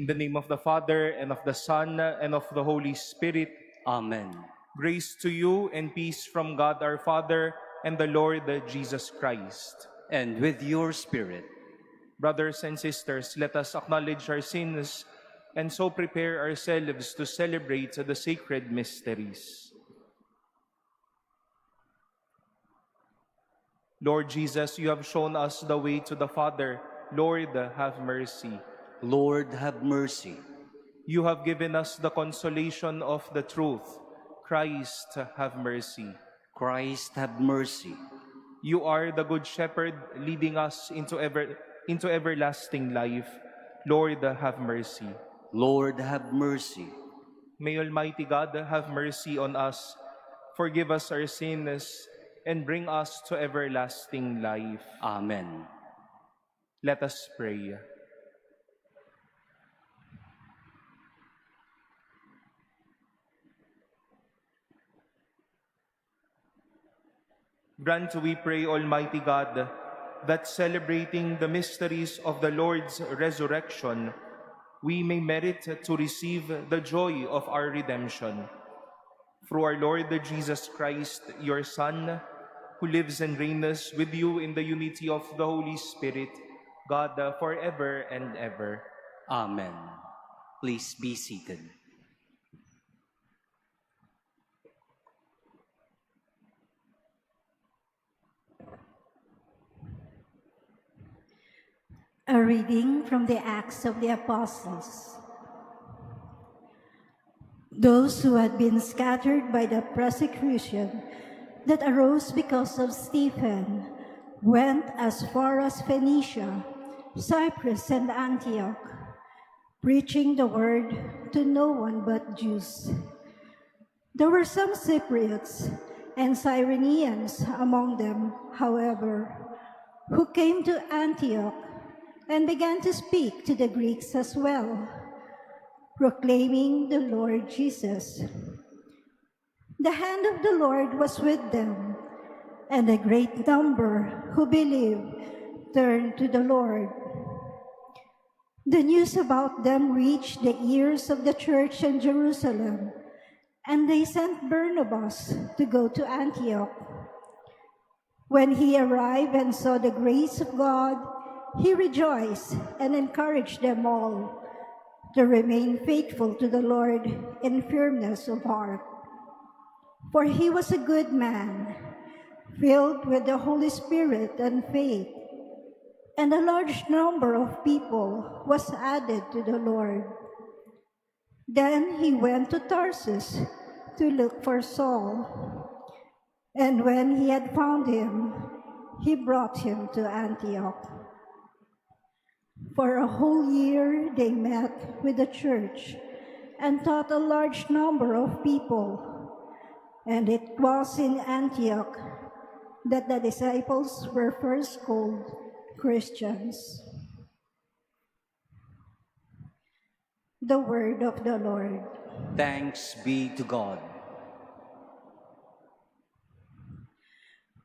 In the name of the Father, and of the Son, and of the Holy Spirit. Amen. Grace to you and peace from God our Father and the Lord Jesus Christ. And with your spirit. Brothers and sisters, let us acknowledge our sins and so prepare ourselves to celebrate the sacred mysteries. Lord Jesus, you have shown us the way to the Father. Lord, have mercy. Lord, have mercy. You have given us the consolation of the truth. Christ, have mercy. Christ, have mercy. You are the Good Shepherd, leading us into everlasting life. Lord, have mercy. Lord, have mercy. May Almighty God have mercy on us, forgive us our sins, and bring us to everlasting life. Amen. Let us pray. Grant, we pray, Almighty God, that celebrating the mysteries of the Lord's resurrection, we may merit to receive the joy of our redemption. Through our Lord Jesus Christ, your Son, who lives and reigns with you in the unity of the Holy Spirit, God, forever and ever. Amen. Please be seated. A reading from the Acts of the Apostles. Those who had been scattered by the persecution that arose because of Stephen went as far as Phoenicia, Cyprus, and Antioch, preaching the word to no one but Jews. There were some Cypriots and Cyrenians among them, however, who came to Antioch and began to speak to the Greeks as well, proclaiming the Lord Jesus. The hand of the Lord was with them, and a great number who believed turned to the Lord. The news about them reached the ears of the church in Jerusalem, and they sent Barnabas to go to Antioch. When he arrived and saw the grace of God, he rejoiced and encouraged them all to remain faithful to the Lord in firmness of heart. For he was a good man, filled with the Holy Spirit and faith, and a large number of people was added to the Lord. Then he went to Tarsus to look for Saul, and when he had found him, he brought him to Antioch. For a whole year they met with the church and taught a large number of people, and it was in Antioch that the disciples were first called Christians. The word of the Lord. Thanks be to God.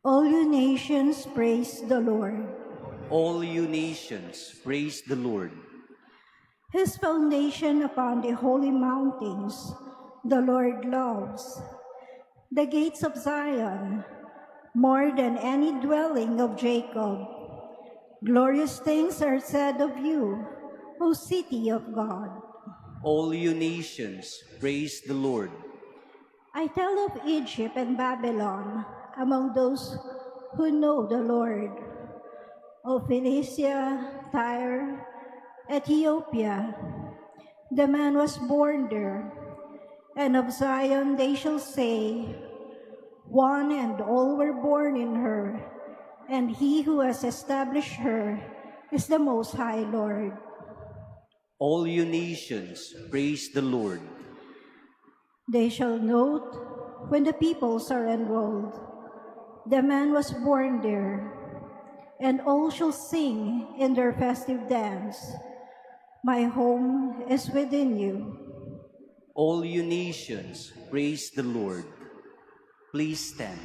All you nations, praise the Lord. All you nations, praise the Lord. His foundation upon the holy mountains, the Lord loves. The gates of Zion, more than any dwelling of Jacob. Glorious things are said of you, O city of God. All you nations, praise the Lord. I tell of Egypt and Babylon among those who know the Lord. Of Phoenicia, Tyre, Ethiopia, the man was born there. And of Zion they shall say, one and all were born in her, and he who has established her is the Most High Lord. All you nations, praise the Lord. They shall note when the peoples are enrolled. The man was born there, and all shall sing in their festive dance. My home is within you. All you nations, praise the Lord. Please stand.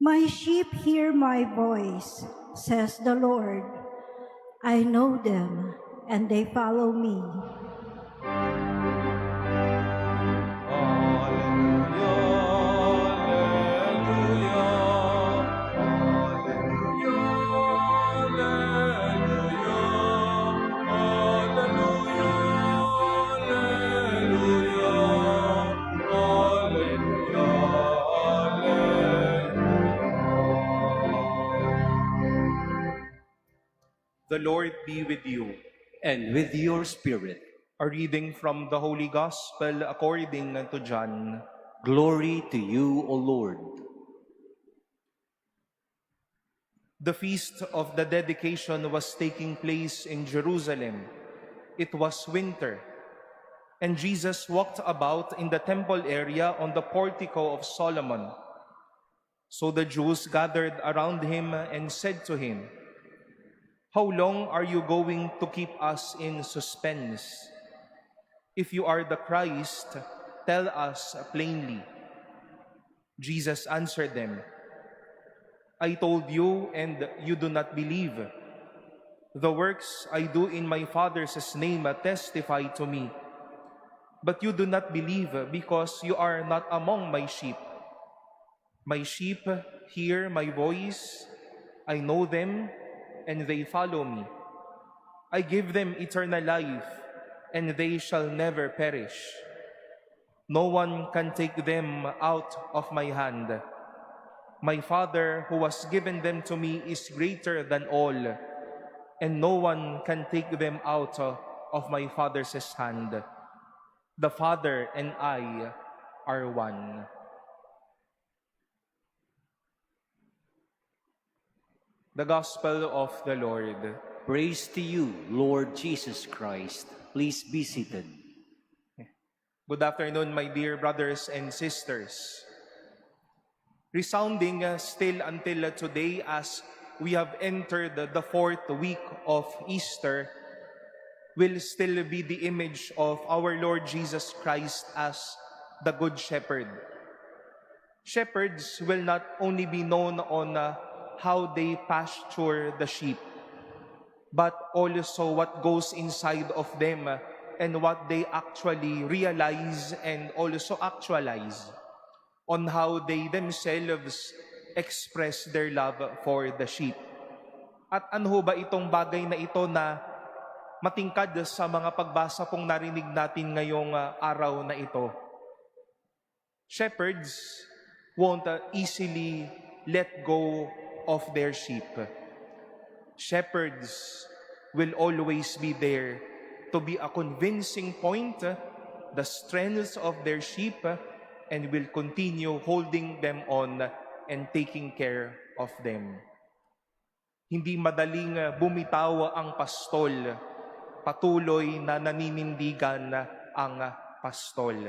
My sheep hear my voice, says the Lord. I know them, and they follow me. The Lord be with you. And with your spirit. A reading from the Holy Gospel according to John. Glory to you, O Lord. The feast of the dedication was taking place in Jerusalem. It was winter, and Jesus walked about in the temple area on the portico of Solomon. So the Jews gathered around him and said to him, "How long are you going to keep us in suspense? If you are the Christ, tell us plainly." Jesus answered them, "I told you, and you do not believe. The works I do in my Father's name testify to me. But you do not believe because you are not among my sheep. My sheep hear my voice. I know them, and they follow me. I give them eternal life, and they shall never perish. No one can take them out of my hand. My Father who has given them to me is greater than all, and no one can take them out of my Father's hand. The Father and I are one." The Gospel of the Lord. Praise to you, Lord Jesus Christ. Please be seated. Good afternoon, my dear brothers and sisters. Resounding still until today as we have entered the fourth week of Easter will still be the image of our Lord Jesus Christ as the Good Shepherd. Shepherds will not only be known on how they pasture the sheep, but also what goes inside of them and what they actually realize and also actualize on how they themselves express their love for the sheep. At ano ba itong bagay na ito na matingkad sa mga pagbasa pong narinig natin ngayong araw na ito? Shepherds won't easily let go of their sheep. Shepherds will always be there to be a convincing point, the strengths of their sheep, and will continue holding them on and taking care of them. Hindi madaling bumitaw ang pastol, patuloy na naninindigan ang pastol.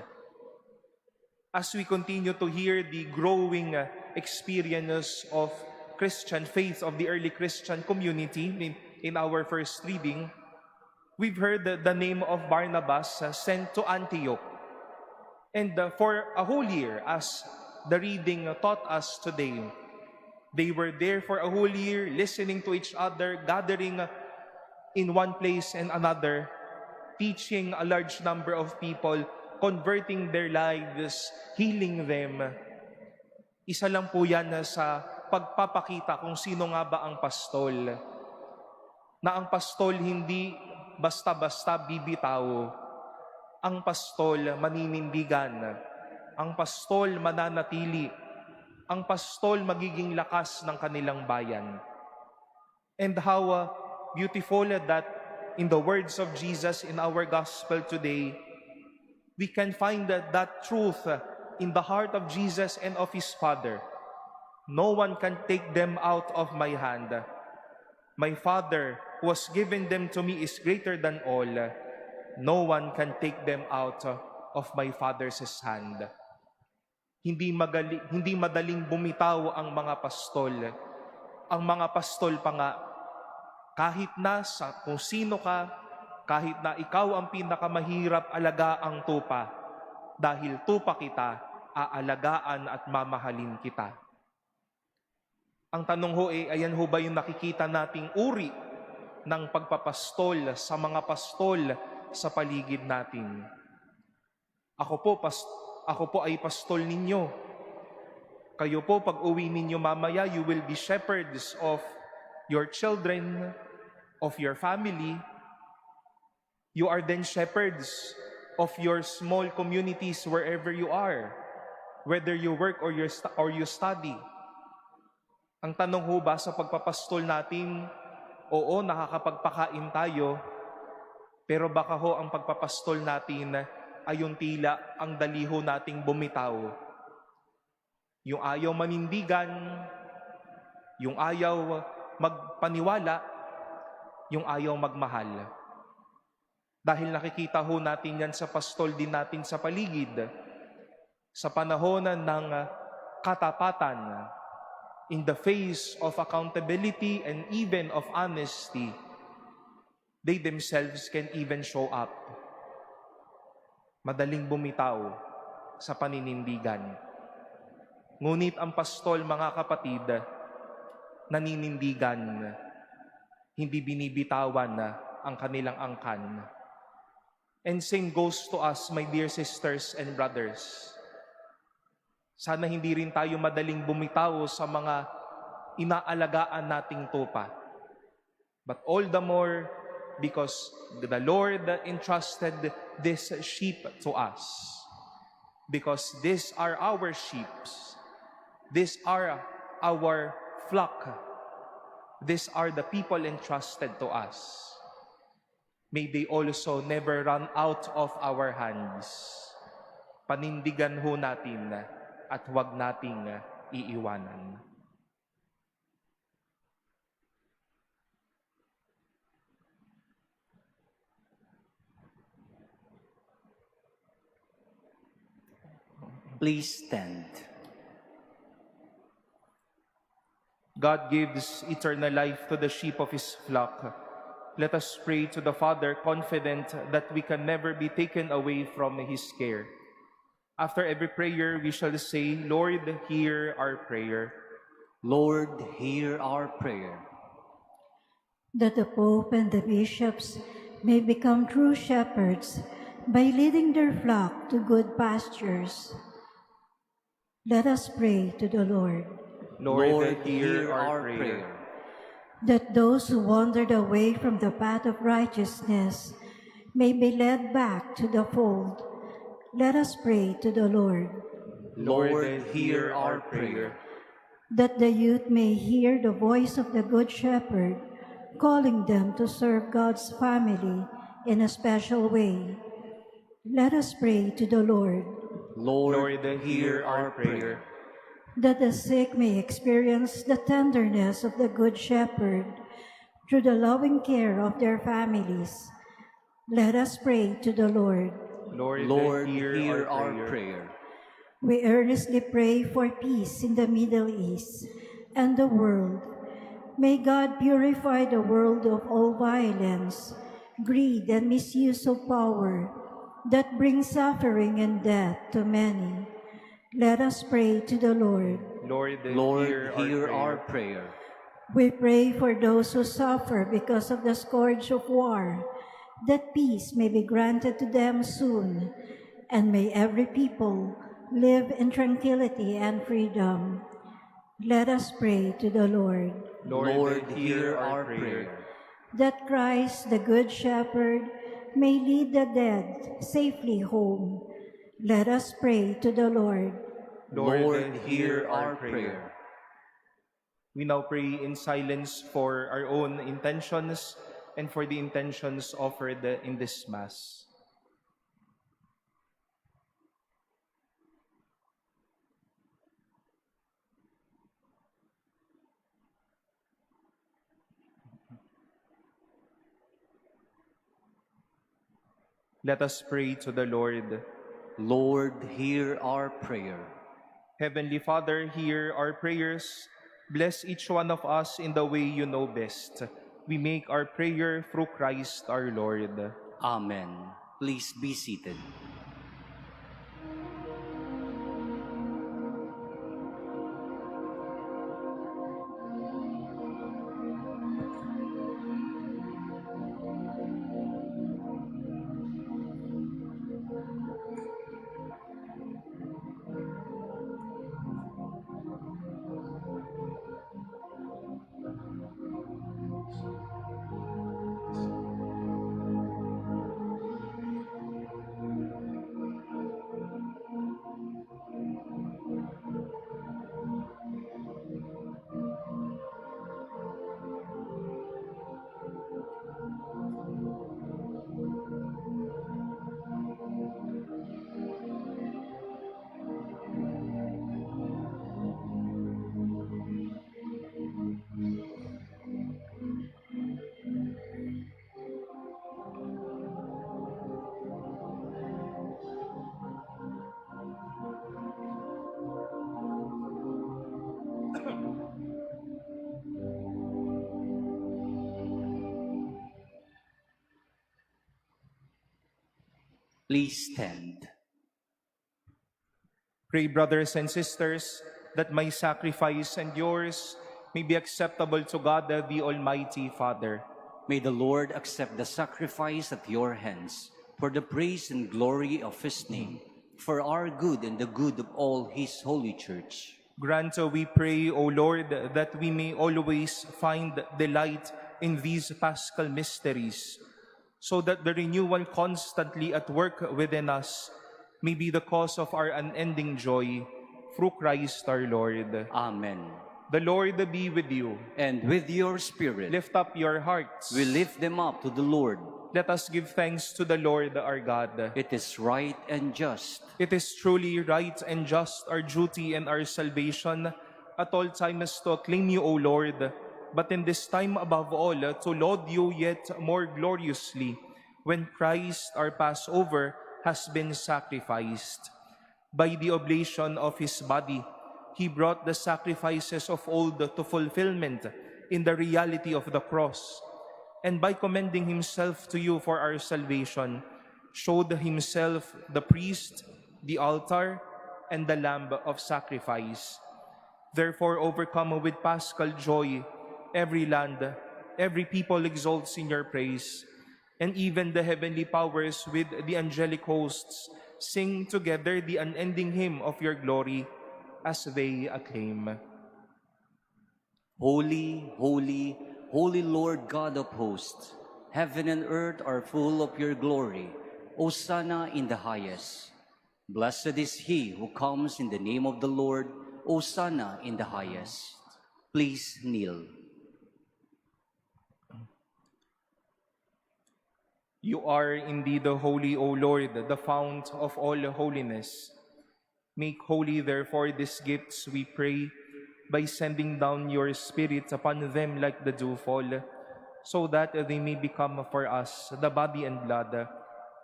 As we continue to hear the growing experience of Christian faith of the early Christian community in our first reading, we've heard the name of Barnabas sent to Antioch. And for a whole year, as the reading taught us today, they were there for a whole year, listening to each other, gathering in one place and another, teaching a large number of people, converting their lives, healing them. Isa lang po yan sa pagpapakita kung sino nga ba ang pastol. Na ang pastol hindi basta-basta bibitaw. Ang pastol maninindigan. Ang pastol mananatili. Ang pastol magiging lakas ng kanilang bayan. And how beautiful that in the words of Jesus in our gospel today, we can find that truth in the heart of Jesus and of His Father. No one can take them out of my hand. My Father who has given them to me is greater than all. No one can take them out of my Father's hand. Hindi madaling bumitaw ang mga pastol. Ang mga pastol pa nga, kahit na kung sino ka, kahit na ikaw ang pinakamahirap alagaang tupa, dahil tupa kita, aalagaan at mamahalin kita. Ang tanong ho ayan ho ba yung nakikita nating uri ng pagpapastol sa mga pastol sa paligid natin? Ako po ay pastol ninyo. Kayo po, pag uwi ninyo mamaya, you will be shepherds of your children, of your family. You are then shepherds of your small communities wherever you are, whether you work or you study. Ang tanong ho ba sa pagpapastol natin, oo, nakakapagpakain tayo, pero baka ho ang pagpapastol natin ay yung tila ang daliho nating bumitaw. Yung ayaw manindigan, yung ayaw magpaniwala, yung ayaw magmahal. Dahil nakikita ho natin yan sa pastol din natin sa paligid, sa panahon ng katapatan, in the face of accountability and even of honesty, they themselves can even show up. Madaling bumitaw sa paninindigan. Ngunit ang pastol, mga kapatid, naninindigan, hindi binibitawan ang kanilang angkan. And same goes to us, my dear sisters and brothers. Sana hindi rin tayo madaling bumitaw sa mga inaalagaan nating tupa. But all the more because the Lord entrusted this sheep to us. Because these are our sheep. These are our flock. These are the people entrusted to us. May they also never run out of our hands. Panindigan ho natin at huwag nating iiwanan. Please stand. God gives eternal life to the sheep of His flock. Let us pray to the Father, confident that we can never be taken away from His care. After every prayer, we shall say, Lord, hear our prayer. Lord, hear our prayer. That the Pope and the bishops may become true shepherds by leading their flock to good pastures. Let us pray to the Lord. Lord, hear our prayer. That those who wandered away from the path of righteousness may be led back to the fold. Let us pray to the Lord. Lord, hear our prayer. That the youth may hear the voice of the Good Shepherd, calling them to serve God's family in a special way. Let us pray to the Lord. Lord, hear our prayer. That the sick may experience the tenderness of the Good Shepherd through the loving care of their families. Let us pray to the Lord. Lord, hear our prayer. We earnestly pray for peace in the Middle East and the world. May God purify the world of all violence, greed, and misuse of power that brings suffering and death to many. Let us pray to the Lord. Lord, hear our prayer. We pray for those who suffer because of the scourge of war, that peace may be granted to them soon, and may every people live in tranquility and freedom. Let us pray to the Lord. Lord, hear our prayer. That Christ, the Good Shepherd, may lead the dead safely home. Let us pray to the Lord. Lord, hear our prayer. We now pray in silence for our own intentions and for the intentions offered in this Mass. Let us pray to the Lord. Lord, hear our prayer. Heavenly Father, hear our prayers. Bless each one of us in the way you know best. We make our prayer through Christ our Lord. Amen. Please be seated. Please stand. Pray, brothers and sisters, that my sacrifice and yours may be acceptable to God, the Almighty Father. May the Lord accept the sacrifice at your hands for the praise and glory of his name, for our good and the good of all his holy church. Grant, we pray, O Lord, that we may always find delight in these paschal mysteries, so that the renewal constantly at work within us may be the cause of our unending joy, through Christ our Lord. Amen. The Lord be with you. And with your spirit, Lift up your hearts. we lift them up to the Lord. Let us give thanks to the Lord our God. It is right and just. It is truly right and just, our duty and our salvation, at all times to acclaim you, O Lord, but in this time above all, to laud you yet more gloriously, when Christ, our Passover, has been sacrificed. By the oblation of his body, he brought the sacrifices of old to fulfillment in the reality of the cross, and by commending himself to you for our salvation, showed himself the priest, the altar, and the lamb of sacrifice. Therefore, overcome with paschal joy, every land, every people exalts in your praise, and even the heavenly powers with the angelic hosts sing together the unending hymn of your glory as they acclaim. Holy, holy, holy Lord God of hosts, heaven and earth are full of your glory. Hosanna in the highest. Blessed is he who comes in the name of the Lord. Hosanna in the highest. Please kneel. You are indeed holy, O Lord, the fount of all holiness. Make holy, therefore, these gifts, we pray, by sending down your Spirit upon them like the dewfall, so that they may become for us the body and blood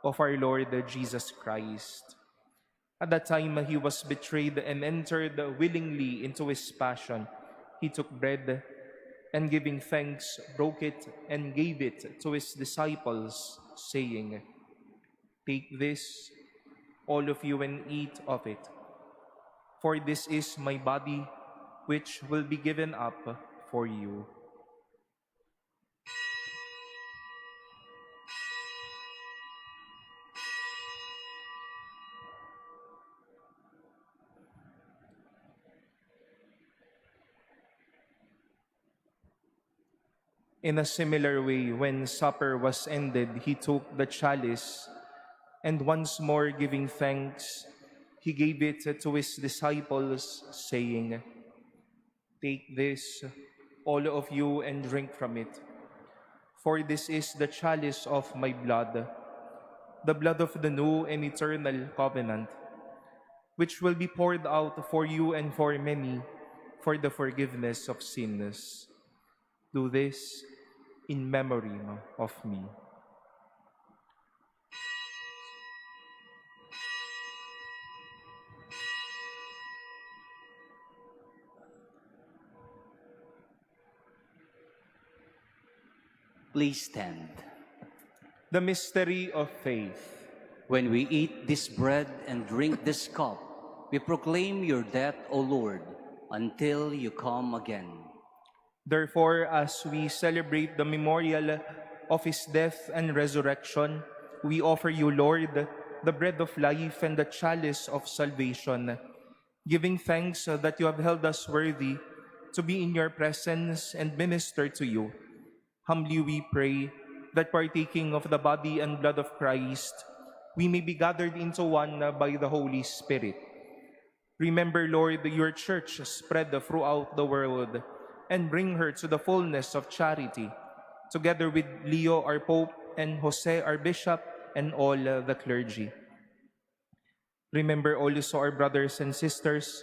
of our Lord Jesus Christ. At that time he was betrayed and entered willingly into his passion. He took bread, and giving thanks, broke it and gave it to his disciples, saying, "Take this, all of you, and eat of it. For this is my body, which will be given up for you." In a similar way, when supper was ended, he took the chalice, and once more giving thanks, he gave it to his disciples, saying, "Take this, all of you, and drink from it. For this is the chalice of my blood, the blood of the new and eternal covenant, which will be poured out for you and for many for the forgiveness of sins. Do this in memory of me." Please stand. The mystery of faith. When we eat this bread and drink this cup, we proclaim your death, O Lord, until you come again. Therefore, as we celebrate the memorial of his death and resurrection, we offer you, Lord, the bread of life and the chalice of salvation, giving thanks that you have held us worthy to be in your presence and minister to you. Humbly we pray that, partaking of the body and blood of Christ, we may be gathered into one by the Holy Spirit. Remember, Lord, your church spread throughout the world, and bring her to the fullness of charity, together with Leo, our Pope, and Jose, our Bishop, and all the clergy. Remember also our brothers and sisters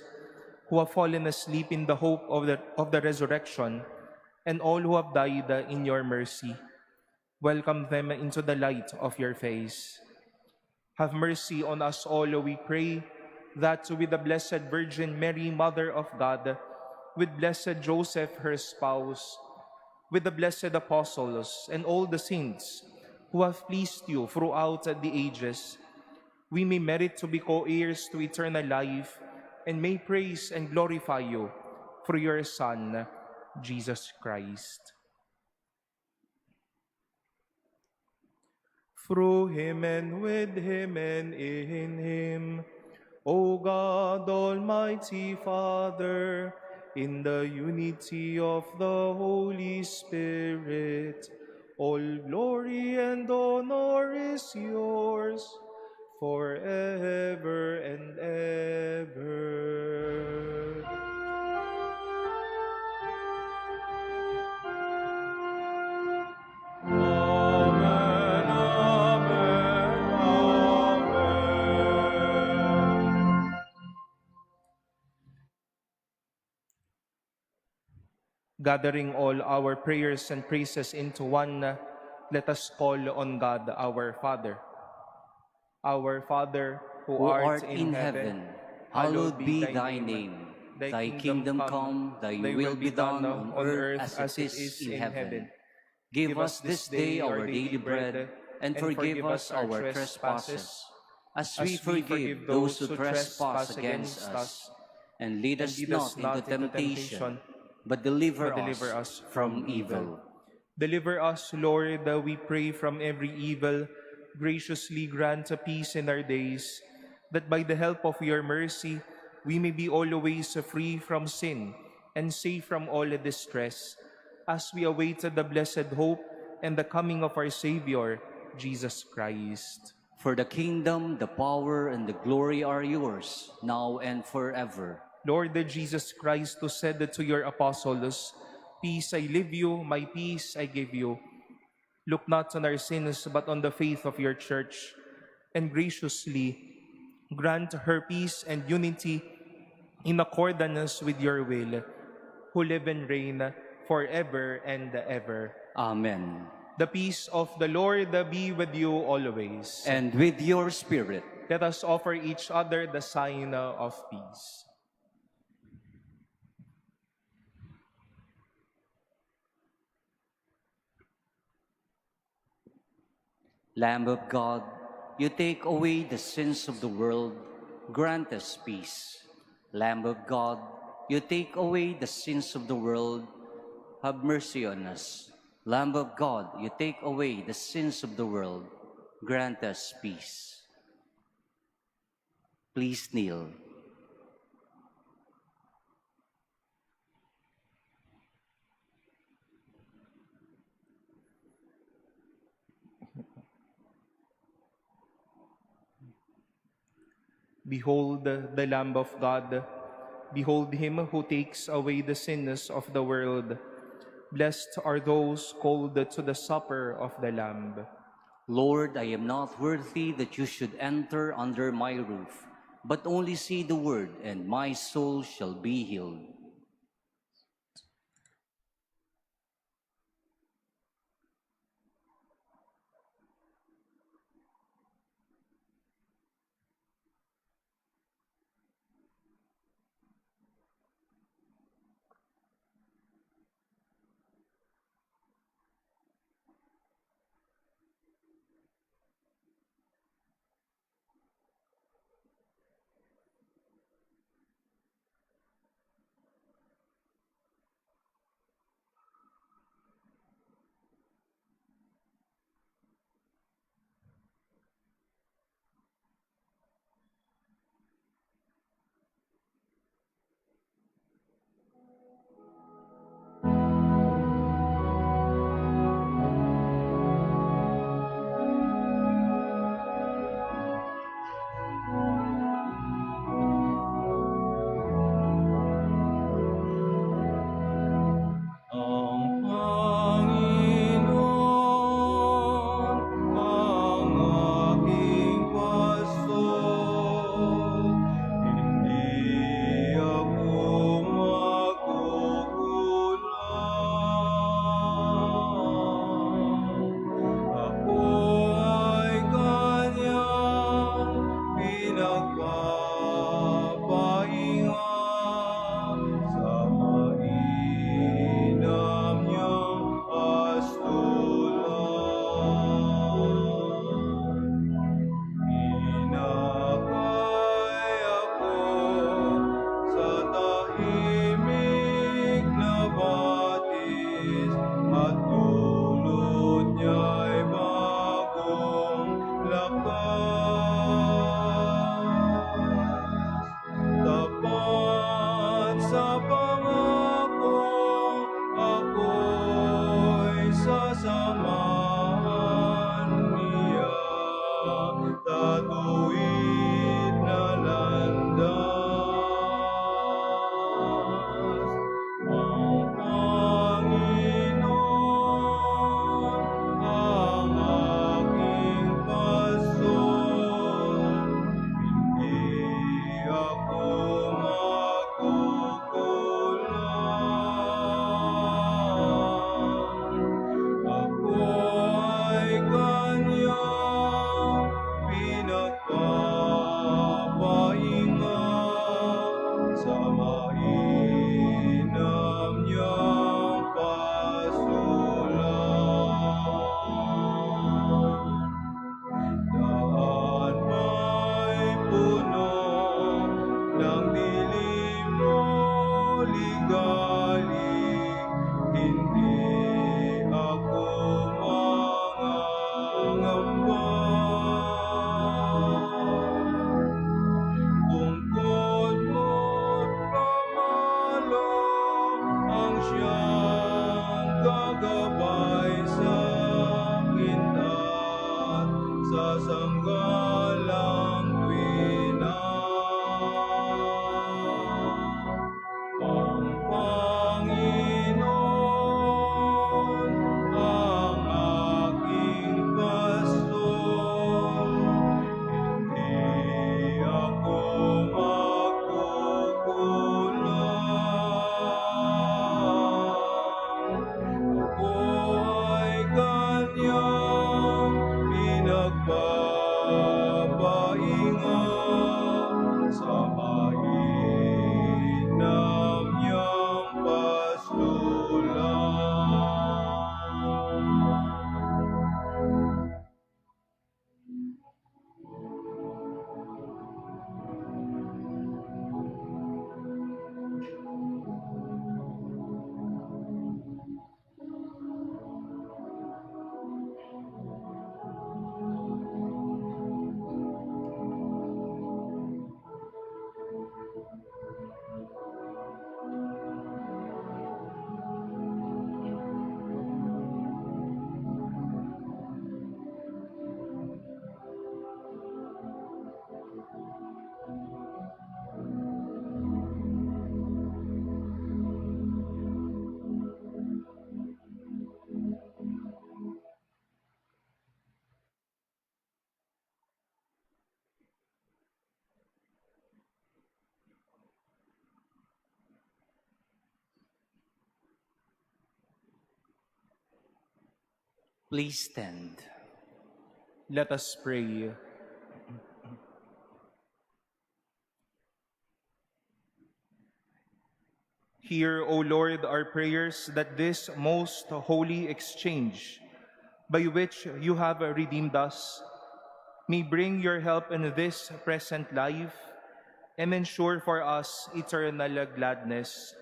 who have fallen asleep in the hope of the resurrection, and all who have died in your mercy. Welcome them into the light of your face. Have mercy on us all, we pray, that with the Blessed Virgin Mary, Mother of God, with blessed Joseph, her spouse, with the blessed apostles and all the saints who have pleased you throughout the ages, we may merit to be co-heirs to eternal life and may praise and glorify you through your Son, Jesus Christ. Through him and with him and in him, O God, Almighty Father, in the unity of the Holy Spirit, all glory and honor is yours forever and ever. Amen, amen, amen. Gathering all our prayers and praises into one, let us call on God our Father. Our Father, who Who art art in in heaven, heaven, hallowed be thy name. name. Thy Thy kingdom come, thy will be done on earth as it is in heaven. Give us this day our daily bread, and forgive us our trespasses, as we forgive those who trespass against us. And lead us not into temptation, but deliver us from evil. Deliver us, Lord, we pray, from every evil. Graciously grant a peace in our days, that by the help of your mercy, we may be always free from sin and safe from all distress, as we await the blessed hope and the coming of our Savior, Jesus Christ. For the kingdom, the power, and the glory are yours, now and forever. Lord Jesus Christ, who said to your apostles, "Peace I leave you, my peace I give you," look not on our sins, but on the faith of your church, and graciously grant her peace and unity in accordance with your will, who live and reign forever and ever. Amen. The peace of the Lord be with you always. And with your spirit. Let us offer each other the sign of peace. Lamb of God, you take away the sins of the world, grant us peace. Lamb of God, you take away the sins of the world, have mercy on us. Lamb of God, you take away the sins of the world, grant us peace. Please kneel. Behold the Lamb of God. Behold him who takes away the sins of the world. Blessed are those called to the supper of the Lamb. Lord, I am not worthy that you should enter under my roof, but only say the word, and my soul shall be healed. siyang gagabay sa kintat sa sanggalang tuwina. Ang Panginoon ang aking pastor, hindi ako magkukulang. Ako ay kanyang pinagpapaingat sa mainam niyang pasulan. Please stand. Let us pray. Hear, O Lord, our prayers that this most holy exchange, by which you have redeemed us, may bring your help in this present life and ensure for us eternal gladness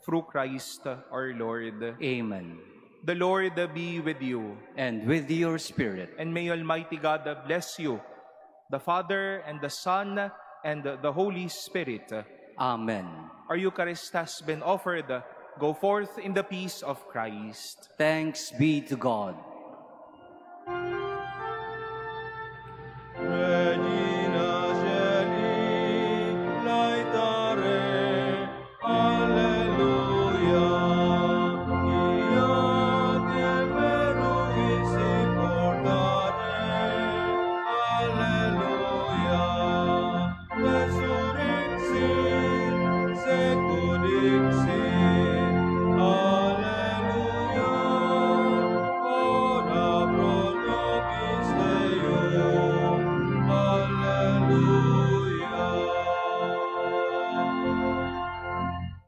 through Christ our Lord. Amen. The Lord be with you, And with your spirit. and may Almighty God bless you, the Father and the Son and the Holy Spirit. Amen. Our Eucharist has been offered. Go forth in the peace of Christ. Thanks be to God.